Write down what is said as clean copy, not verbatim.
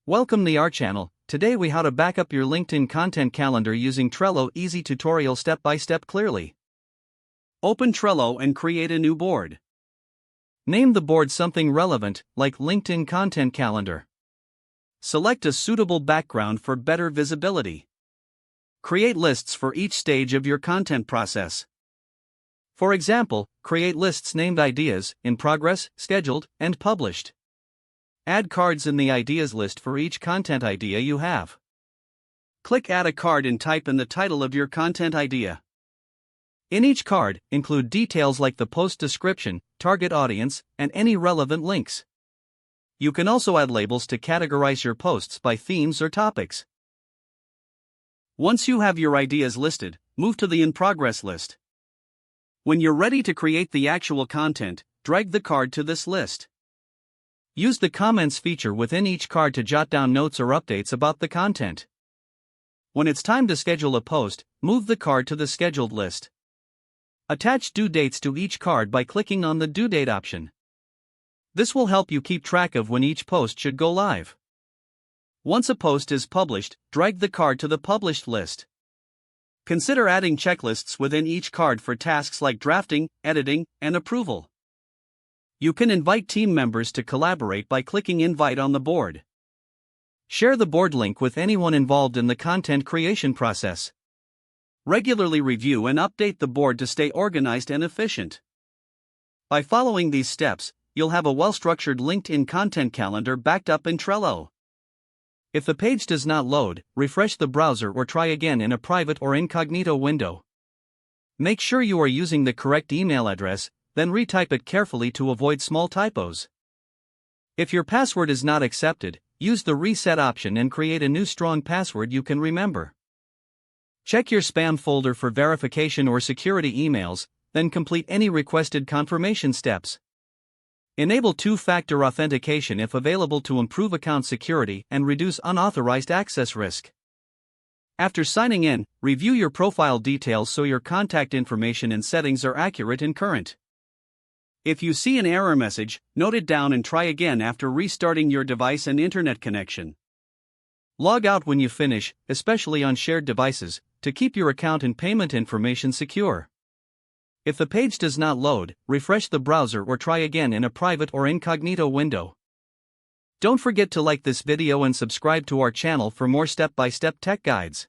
Welcome to our channel. Today we how to back up your LinkedIn content calendar using Trello. Easy tutorial step by step clearly. Open Trello and create a new board. Name the board something relevant, like LinkedIn content calendar. Select a suitable background for better visibility. Create lists for each stage of your content process. For example, create lists named Ideas, In Progress, Scheduled, and Published. Add cards in the ideas list for each content idea you have. Click Add a card and type in the title of your content idea. In each card, include details like the post description, target audience, and any relevant links. You can also add labels to categorize your posts by themes or topics. Once you have your ideas listed, move to the In Progress list. When you're ready to create the actual content, drag the card to this list. Use the comments feature within each card to jot down notes or updates about the content. When it's time to schedule a post, move the card to the scheduled list. Attach due dates to each card by clicking on the due date option. This will help you keep track of when each post should go live. Once a post is published, drag the card to the published list. Consider adding checklists within each card for tasks like drafting, editing, and approval. You can invite team members to collaborate by clicking Invite on the board. Share the board link with anyone involved in the content creation process. Regularly review and update the board to stay organized and efficient. By following these steps, you'll have a well-structured LinkedIn content calendar backed up in Trello. If the page does not load, refresh the browser or try again in a private or incognito window. Make sure you are using the correct email address, then retype it carefully to avoid small typos. If your password is not accepted, use the reset option and create a new strong password you can remember. Check your spam folder for verification or security emails, then complete any requested confirmation steps. Enable two-factor authentication if available to improve account security and reduce unauthorized access risk. After signing in, review your profile details so your contact information and settings are accurate and current. If you see an error message, note it down and try again after restarting your device and internet connection. Log out when you finish, especially on shared devices, to keep your account and payment information secure. If the page does not load, refresh the browser or try again in a private or incognito window. Don't forget to like this video and subscribe to our channel for more step-by-step tech guides.